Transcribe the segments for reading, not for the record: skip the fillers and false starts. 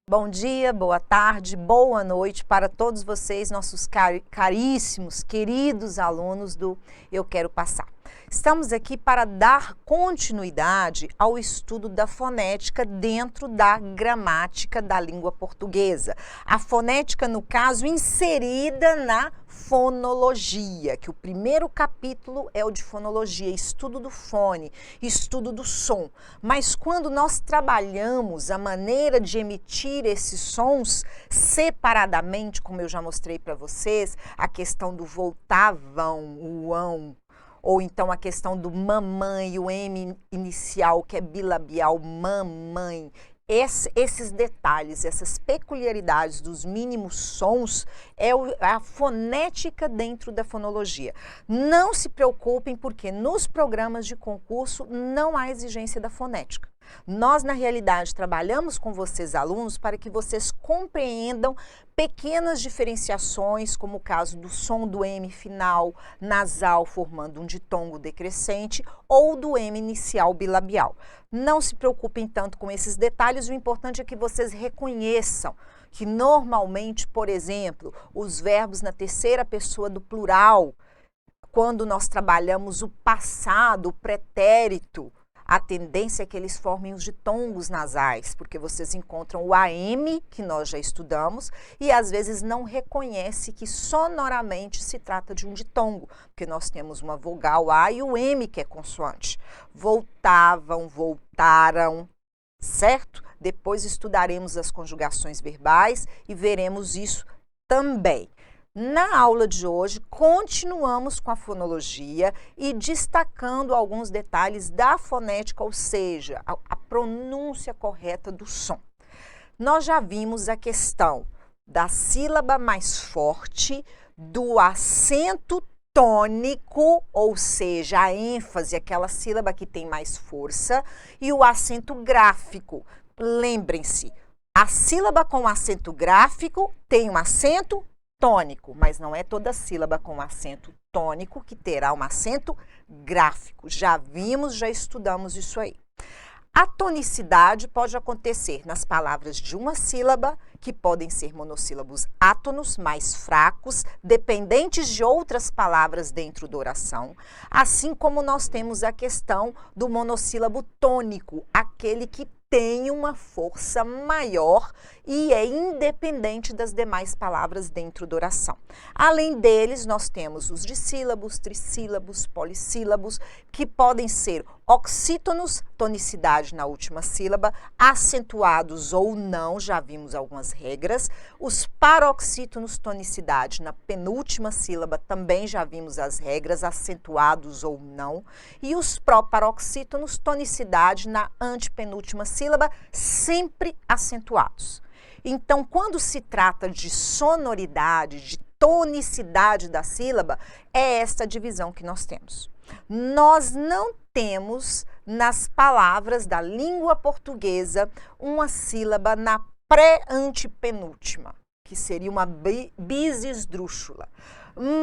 Bom dia, boa tarde, boa noite para todos vocês, nossos caríssimos, queridos alunos do Eu Quero Passar. Estamos aqui para dar continuidade ao estudo da fonética dentro da gramática da língua portuguesa. A fonética, no caso, inserida na fonologia, que o primeiro capítulo é o de fonologia, estudo do fone, estudo do som. Mas quando nós trabalhamos a maneira de emitir esses sons separadamente, como eu já mostrei para vocês, a questão do voltavam, o ão, ou então a questão do mamãe, o M inicial, que é bilabial, mamãe. Esses detalhes, essas peculiaridades dos mínimos sons é a fonética dentro da fonologia. Não se preocupem porque nos programas de concurso não há exigência da fonética. Nós, na realidade, trabalhamos com vocês, alunos, para que vocês compreendam pequenas diferenciações, como o caso do som do M final nasal formando um ditongo decrescente ou do M inicial bilabial. Não se preocupem tanto com esses detalhes, o importante é que vocês reconheçam que normalmente, por exemplo, os verbos na terceira pessoa do plural, quando nós trabalhamos o passado, o pretérito, a tendência é que eles formem os ditongos nasais, porque vocês encontram o AM, que nós já estudamos, e às vezes não reconhece que sonoramente se trata de um ditongo, porque nós temos uma vogal A e o M, que é consoante. Voltavam, voltaram, certo? Depois estudaremos as conjugações verbais e veremos isso também. Na aula de hoje, continuamos com a fonologia e destacando alguns detalhes da fonética, ou seja, a pronúncia correta do som. Nós já vimos a questão da sílaba mais forte, do acento tônico, ou seja, a ênfase, aquela sílaba que tem mais força, e o acento gráfico. Lembrem-se, a sílaba com acento gráfico tem um acento tônico, mas não é toda sílaba com acento tônico que terá um acento gráfico. Já vimos, já estudamos isso aí. A tonicidade pode acontecer nas palavras de uma sílaba, que podem ser monossílabos átonos, mais fracos, dependentes de outras palavras dentro da oração, assim como nós temos a questão do monossílabo tônico, aquele que tem uma força maior e é independente das demais palavras dentro da oração. Além deles, nós temos os dissílabos, trissílabos, polissílabos, que podem ser oxítonos, tonicidade na última sílaba, acentuados ou não, já vimos algumas regras. Os paroxítonos, tonicidade na penúltima sílaba, também já vimos as regras, acentuados ou não. E os proparoxítonos, tonicidade na antepenúltima sílaba, sempre acentuados. Então, quando se trata de sonoridade, de tonicidade da sílaba, é esta divisão que nós temos. Nós não temos nas palavras da língua portuguesa uma sílaba na pré-antepenúltima, que seria uma bisesdrúxula.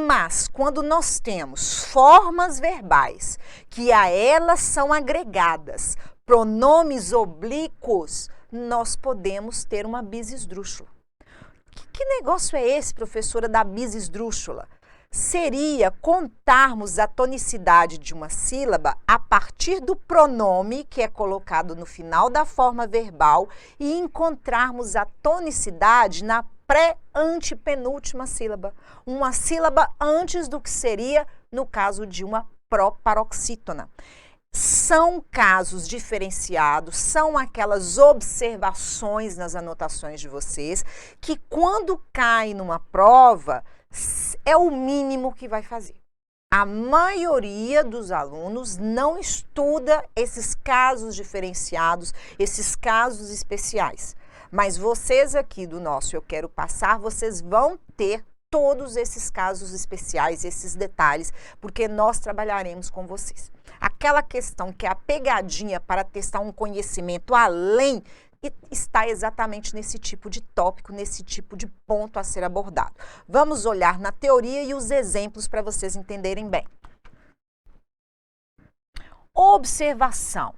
Mas, quando nós temos formas verbais que a elas são agregadas pronomes oblíquos, nós podemos ter uma bisesdrúxula. Que negócio é esse, professora, da bisesdrúxula? Seria contarmos a tonicidade de uma sílaba a partir do pronome que é colocado no final da forma verbal e encontrarmos a tonicidade na pré-antepenúltima sílaba, uma sílaba antes do que seria no caso de uma proparoxítona. São casos diferenciados, são aquelas observações nas anotações de vocês que quando cai numa prova é o mínimo que vai fazer. A maioria dos alunos não estuda esses casos diferenciados, esses casos especiais. Mas vocês aqui do nosso Eu Quero Passar, vocês vão ter todos esses casos especiais, esses detalhes, porque nós trabalharemos com vocês. Aquela questão que é a pegadinha para testar um conhecimento além está exatamente nesse tipo de tópico, nesse tipo de ponto a ser abordado. Vamos olhar na teoria e os exemplos para vocês entenderem bem. Observação.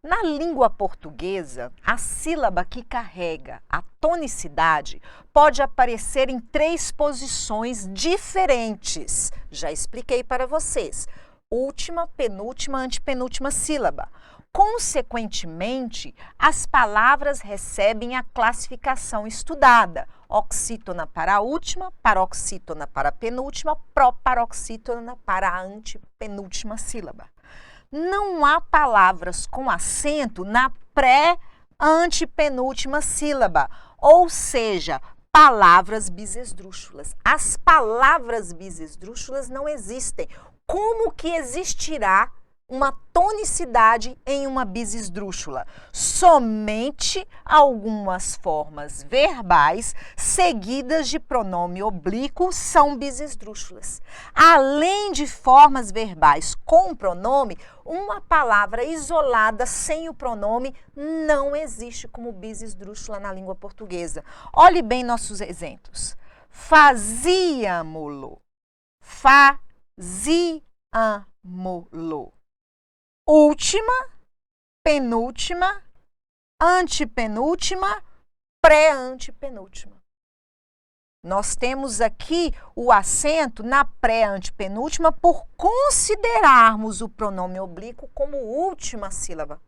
Na língua portuguesa, a sílaba que carrega a tonicidade pode aparecer em 3 posições diferentes. Já expliquei para vocês. Última, penúltima, antepenúltima sílaba. Consequentemente, as palavras recebem a classificação estudada. Oxítona para a última, paroxítona para a penúltima, proparoxítona para a antepenúltima sílaba. Não há palavras com acento na pré-antepenúltima sílaba, ou seja, palavras bisesdrúxulas. As palavras bisesdrúxulas não existem. Como que existirá uma tonicidade em uma bisesdrúxula? Somente algumas formas verbais seguidas de pronome oblíquo são bisesdrúxulas. Além de formas verbais com pronome, uma palavra isolada sem o pronome não existe como bisesdrúxula na língua portuguesa. Olhe bem nossos exemplos. Fazíamo-lo. Fazíamo-lo. Última, penúltima, antepenúltima, pré-antepenúltima. Nós temos aqui o acento na pré-antepenúltima por considerarmos o pronome oblíquo como última sílaba.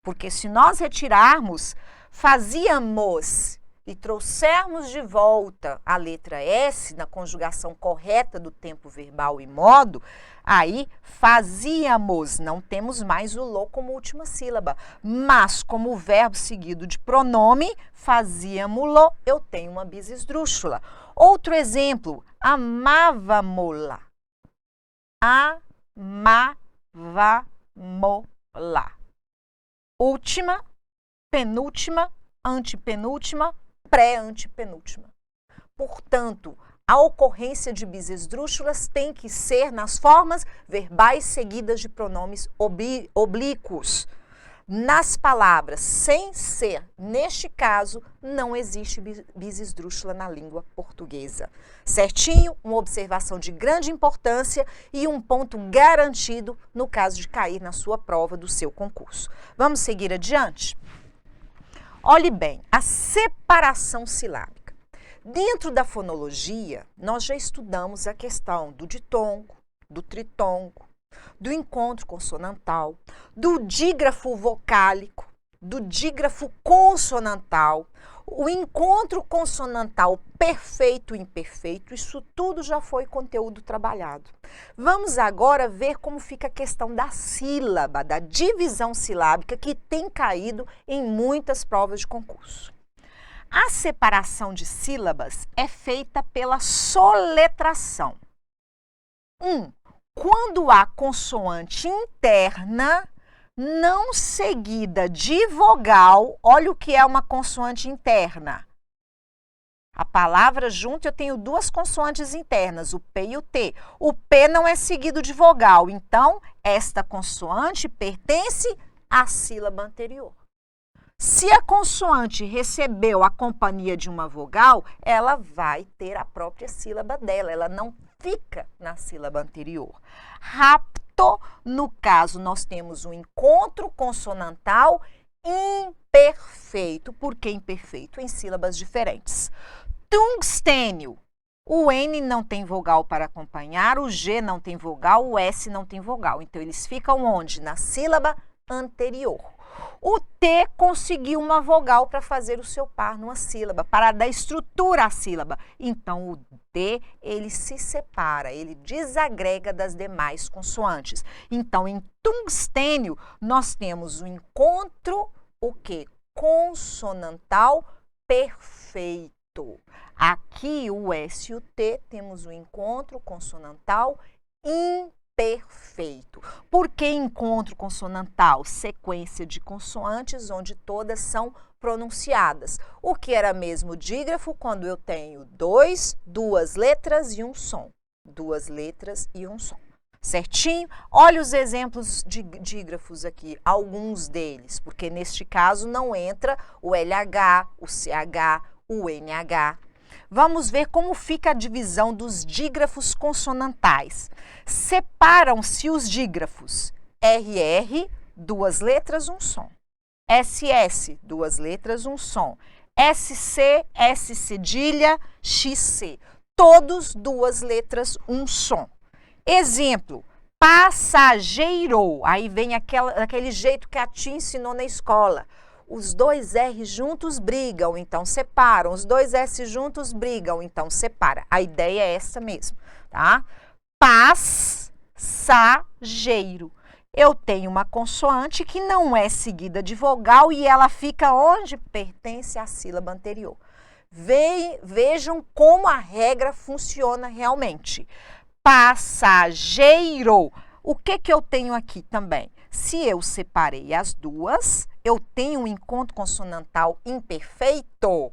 Porque se nós retirarmos fazíamos e trouxermos de volta a letra S na conjugação correta do tempo verbal e modo, aí fazíamos, não temos mais o lo como última sílaba, mas como verbo seguido de pronome, fazíamo-lo, eu tenho uma bisesdrúxula. Outro exemplo, amávamo-la. Amávamo-la. Última, penúltima, antepenúltima, pré-antepenúltima. Portanto, a ocorrência de bisesdrúxulas tem que ser nas formas verbais seguidas de pronomes oblíquos. Nas palavras sem ser, neste caso, não existe bisesdrúxula na língua portuguesa. Certinho? Uma observação de grande importância e um ponto garantido no caso de cair na sua prova do seu concurso. Vamos seguir adiante? Olhe bem, a separação silábica. Dentro da fonologia, nós já estudamos a questão do ditongo, do tritongo, do encontro consonantal, do dígrafo vocálico, do dígrafo consonantal, o encontro consonantal perfeito e imperfeito, isso tudo já foi conteúdo trabalhado. Vamos agora ver como fica a questão da sílaba, da divisão silábica que tem caído em muitas provas de concurso. A separação de sílabas é feita pela soletração. Quando há consoante interna não seguida de vogal, olha o que é uma consoante interna. A palavra junto eu tenho 2 consoantes internas, o P e o T. O P não é seguido de vogal, então esta consoante pertence à sílaba anterior. Se a consoante recebeu a companhia de uma vogal, ela vai ter a própria sílaba dela, ela não fica na sílaba anterior. Rapto, no caso, nós temos um encontro consonantal imperfeito. Por que imperfeito? Em sílabas diferentes. Tungstênio. O N não tem vogal para acompanhar, o G não tem vogal, o S não tem vogal. Então, eles ficam onde? Na sílaba anterior. O T conseguiu uma vogal para fazer o seu par numa sílaba, para dar estrutura à sílaba. Então, o D, ele se separa, ele desagrega das demais consoantes. Então, em tungstênio, nós temos o encontro, o quê? Consonantal perfeito. Aqui, o S e o T, temos o encontro consonantal imperfeito. Por que encontro consonantal? Sequência de consoantes onde todas são pronunciadas. O que era mesmo dígrafo quando eu tenho duas letras e um som. 2 letras e um som. Certinho? Olha os exemplos de dígrafos aqui, alguns deles, porque neste caso não entra o LH, o CH, o NH. Vamos ver como fica a divisão dos dígrafos consonantais. Separam-se os dígrafos RR, duas letras, um som. SS, duas letras, um som. SC, S cedilha, XC. Todos duas letras, um som. Exemplo, passageiro. Aí vem aquele jeito que a tia ensinou na escola. Os dois R juntos brigam, então separam. Os dois S juntos brigam, então separa. A ideia é essa mesmo, tá? Passageiro. Eu tenho uma consoante que não é seguida de vogal e ela fica onde pertence à sílaba anterior. Vejam como a regra funciona realmente. Passageiro. O que eu tenho aqui também? Se eu separei as duas, eu tenho um encontro consonantal imperfeito?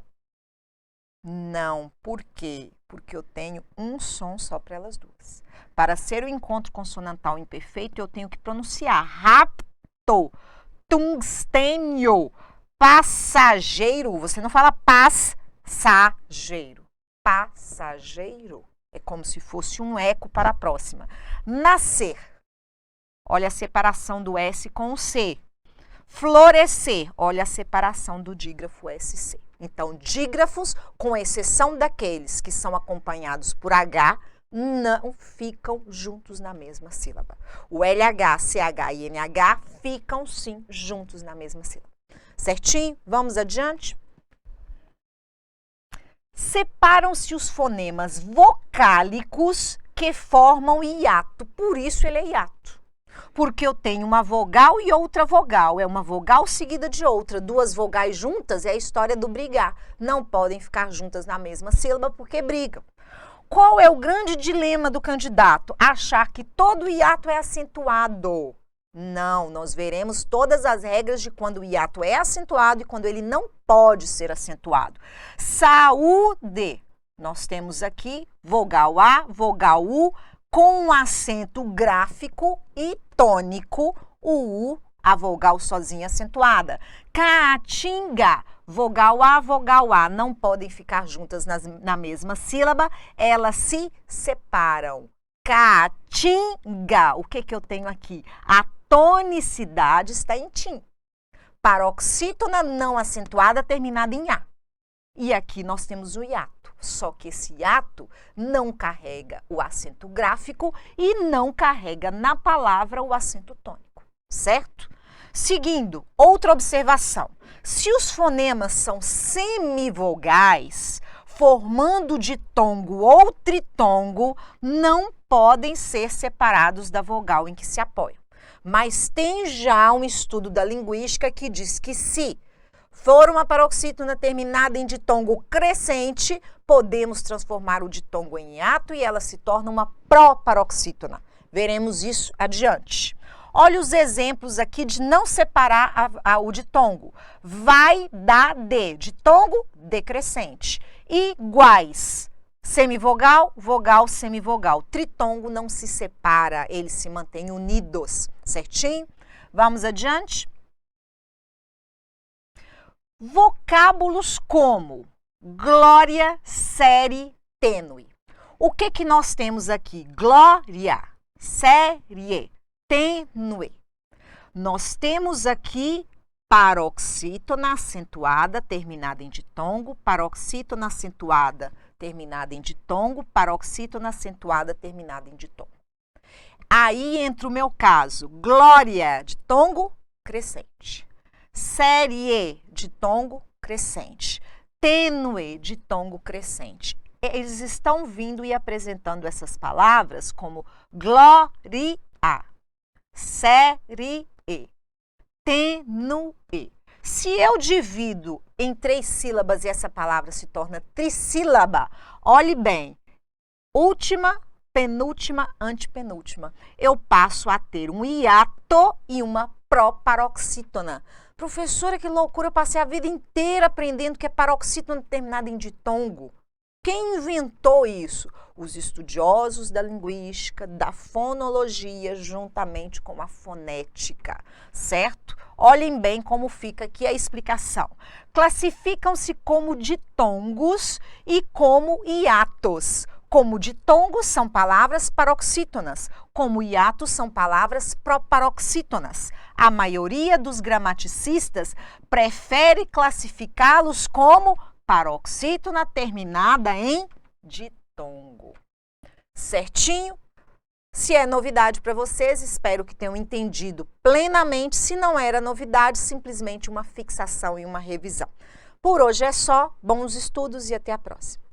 Não. Por quê? Porque eu tenho um som só para elas duas. Para ser o encontro consonantal imperfeito, eu tenho que pronunciar rapto, tungstênio, passageiro. Você não fala passageiro. Passageiro é como se fosse um eco para a próxima. Nascer. Olha a separação do S com o C. Florescer. Olha a separação do dígrafo SC. Então, dígrafos, com exceção daqueles que são acompanhados por H, não ficam juntos na mesma sílaba. O LH, CH e NH ficam, sim, juntos na mesma sílaba. Certinho? Vamos adiante? Separam-se os fonemas vocálicos que formam hiato. Por isso ele é hiato. Porque eu tenho uma vogal e outra vogal. É uma vogal seguida de outra. Duas vogais juntas é a história do brigar. Não podem ficar juntas na mesma sílaba porque brigam. Qual é o grande dilema do candidato? Achar que todo hiato é acentuado. Não, nós veremos todas as regras de quando o hiato é acentuado e quando ele não pode ser acentuado. Saúde. Nós temos aqui vogal A, vogal U, com um acento gráfico e tônico, o U, a vogal sozinha acentuada. Caatinga, vogal A, não podem ficar juntas na mesma sílaba, elas se separam. Caatinga, o que eu tenho aqui? A tonicidade está em tim. Paroxítona não acentuada terminada em A. E aqui nós temos o hiato. Só que esse hiato não carrega o acento gráfico e não carrega na palavra o acento tônico, certo? Seguindo, outra observação. Se os fonemas são semivogais, formando ditongo ou tritongo, não podem ser separados da vogal em que se apoiam. Mas tem já um estudo da linguística que diz que se for uma paroxítona terminada em ditongo crescente, podemos transformar o ditongo em hiato e ela se torna uma proparoxítona. Veremos isso adiante. Olha os exemplos aqui de não separar o ditongo. Vai, dá, de. Ditongo, decrescente. Iguais. Semivogal, vogal, semivogal. Tritongo não se separa, eles se mantêm unidos. Certinho? Vamos adiante? Vocábulos como glória, série, tênue. O que nós temos aqui? Glória, série, tênue. Nós temos aqui paroxítona acentuada terminada em ditongo, paroxítona acentuada terminada em ditongo, paroxítona acentuada terminada em ditongo. Aí entra o meu caso, glória, ditongo, crescente. Série, ditongo, crescente. Tênue, ditongo, crescente. Eles estão vindo e apresentando essas palavras como glória, série, tênue. Se eu divido em 3 sílabas e essa palavra se torna trissílaba, olhe bem, última, penúltima, antepenúltima, eu passo a ter um hiato e uma proparoxítona. Professora, que loucura, eu passei a vida inteira aprendendo que é paroxítona terminada em ditongo. Quem inventou isso? Os estudiosos da linguística, da fonologia, juntamente com a fonética, certo? Olhem bem como fica aqui a explicação. Classificam-se como ditongos e como hiatos. Como ditongos são palavras paroxítonas, como hiatos são palavras proparoxítonas. a maioria dos gramaticistas prefere classificá-los como paroxítona terminada em ditongo. Certinho? Se é novidade para vocês, espero que tenham entendido plenamente. Se não era novidade, simplesmente uma fixação e uma revisão. Por hoje é só. Bons estudos e até a próxima.